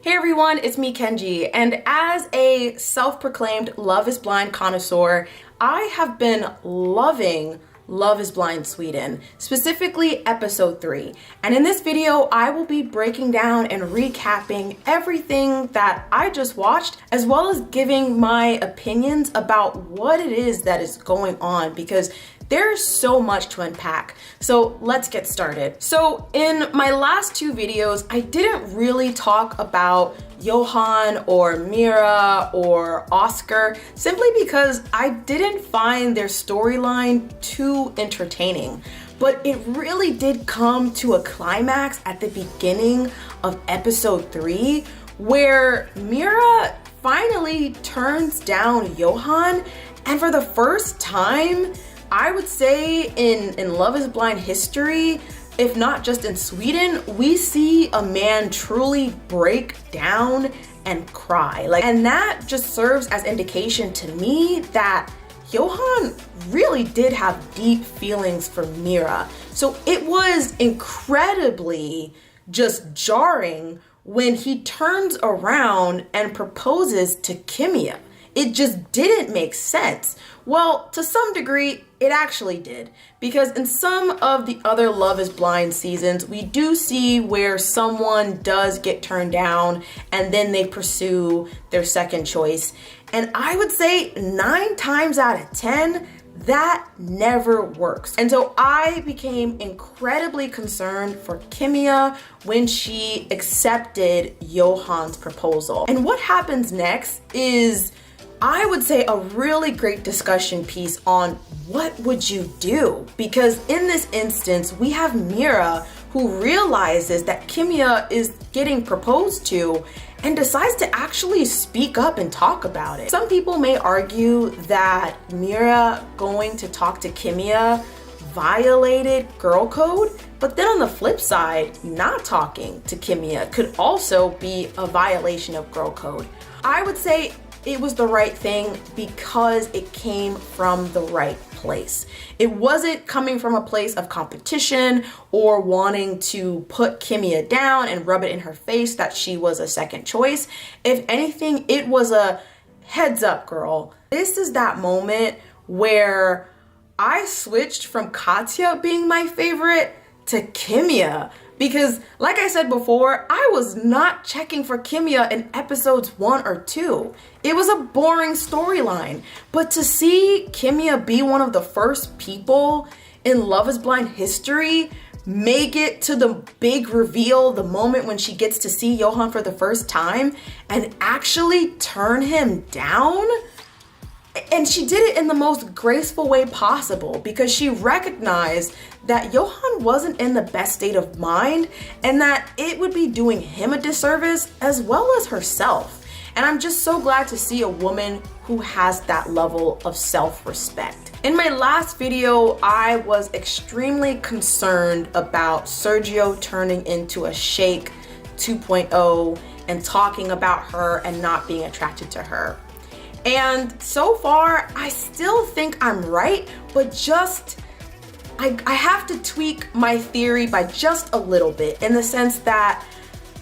Hey everyone, it's me Kenji, and as a self-proclaimed Love is Blind connoisseur, I have been loving Love is Blind Sweden, specifically episode 3. And in this video, I will be breaking down and recapping everything that I just watched, as well as giving my opinions about what it is that is going on, because there's so much to unpack. So let's get started. So in my last two videos, I didn't really talk about Johan or Mira or Oscar, simply because I didn't find their storyline too entertaining. But it really did come to a climax at the beginning of episode 3, where Mira finally turns down Johan, and for the first time, I would say in Love is Blind history, if not just in Sweden, we see a man truly break down and cry. And that just serves as indication to me that Johan really did have deep feelings for Mira. So it was incredibly just jarring when he turns around and proposes to Kimia. It just didn't make sense. Well, to some degree, it actually did, because in some of the other Love is Blind seasons, we do see where someone does get turned down and then they pursue their second choice. And I would say 9 times out of 10, that never works. And so I became incredibly concerned for Kimia when she accepted Johan's proposal. And what happens next is, I would say, a really great discussion piece on what would you do? Because in this instance, we have Mira who realizes that Kimia is getting proposed to and decides to actually speak up and talk about it. Some people may argue that Mira going to talk to Kimia violated girl code, but then on the flip side, not talking to Kimia could also be a violation of girl code. I would say it was the right thing because it came from the right place. It wasn't coming from a place of competition or wanting to put Kimia down and rub it in her face that she was a second choice. If anything, it was a heads up, girl. This is that moment where I switched from Katya being my favorite to Kimia. Because, like I said before, I was not checking for Kimia in episodes 1 or 2. It was a boring storyline. But to see Kimia be one of the first people in Love is Blind history make it to the big reveal, the moment when she gets to see Johan for the first time, and actually turn him down. And she did it in the most graceful way possible, because she recognized that Johan wasn't in the best state of mind and that it would be doing him a disservice as well as herself. And I'm just so glad to see a woman who has that level of self-respect. In my last video, I was extremely concerned about Sergio turning into a Shake 2.0 and talking about her and not being attracted to her. And so far, I still think I'm right, but I have to tweak my theory by just a little bit, in the sense that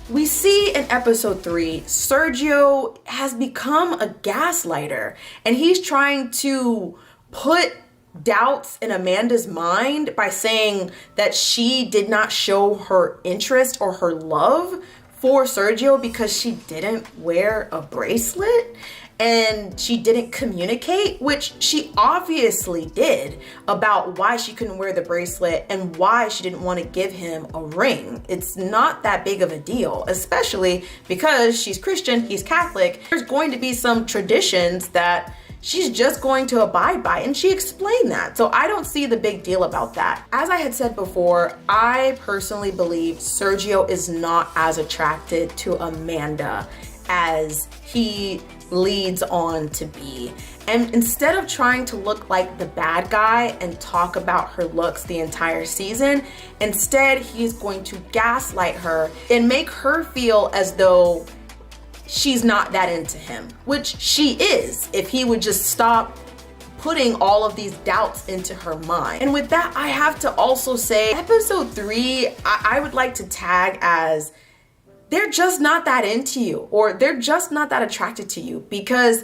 we see in episode 3, Sergio has become a gaslighter, and he's trying to put doubts in Amanda's mind by saying that she did not show her interest or her love for Sergio because she didn't wear a bracelet. And she didn't communicate, which she obviously did, about why she couldn't wear the bracelet and why she didn't want to give him a ring. It's not that big of a deal, especially because she's Christian, he's Catholic. There's going to be some traditions that she's just going to abide by, and she explained that. So I don't see the big deal about that. As I had said before, I personally believe Sergio is not as attracted to Amanda as he leads on to be. And instead of trying to look like the bad guy and talk about her looks the entire season, instead he's going to gaslight her and make her feel as though she's not that into him, which she is, if he would just stop putting all of these doubts into her mind. And with that, I have to also say, episode 3, I would like to tag as they're just not that into you, or they're just not that attracted to you, because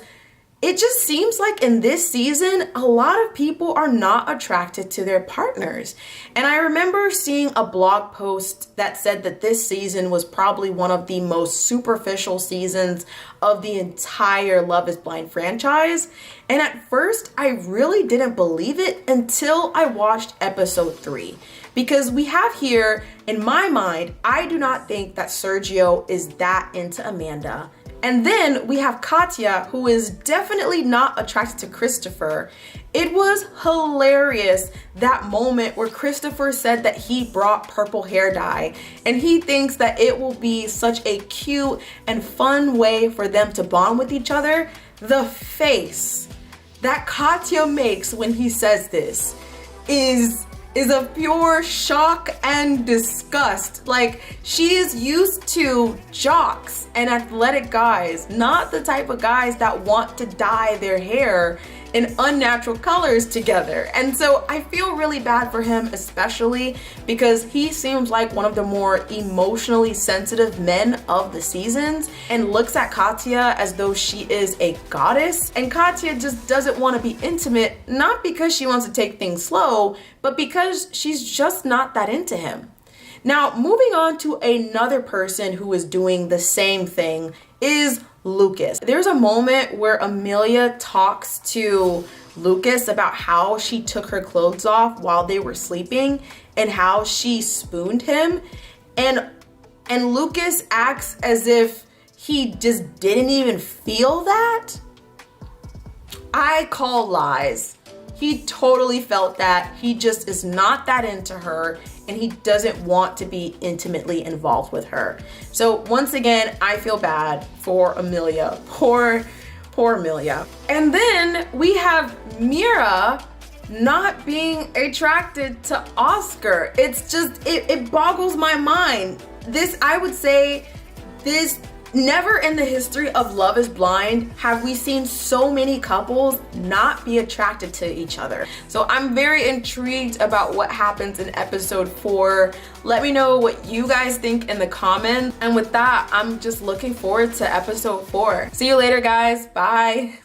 it just seems like in this season, a lot of people are not attracted to their partners. And I remember seeing a blog post that said that this season was probably one of the most superficial seasons of the entire Love is Blind franchise. And at first, I really didn't believe it until I watched episode 3. Because we have here, in my mind, I do not think that Sergio is that into Amanda. And then we have Katya, who is definitely not attracted to Christopher. It was hilarious, that moment where Christopher said that he brought purple hair dye, and he thinks that it will be such a cute and fun way for them to bond with each other. The face that Katya makes when he says this is of pure shock and disgust. Like, she is used to jocks and athletic guys, not the type of guys that want to dye their hair in unnatural colors together. And so I feel really bad for him, especially because he seems like one of the more emotionally sensitive men of the seasons, and looks at Katya as though she is a goddess. And Katya just doesn't want to be intimate, not because she wants to take things slow, but because she's just not that into him. Now, moving on to another person who is doing the same thing is Lucas. There's a moment where Amelia talks to Lucas about how she took her clothes off while they were sleeping and how she spooned him. And Lucas acts as if he just didn't even feel that. I call lies. He totally felt that. He just is not that into her, and he doesn't want to be intimately involved with her. So once again, I feel bad for Amelia. Poor Amelia. And then we have Mira not being attracted to Oscar. It's just, it boggles my mind. I would say never in the history of Love is Blind have we seen so many couples not be attracted to each other. So I'm very intrigued about what happens in episode 4. Let me know what you guys think in the comments. And with that, I'm just looking forward to episode 4. See you later, guys. Bye.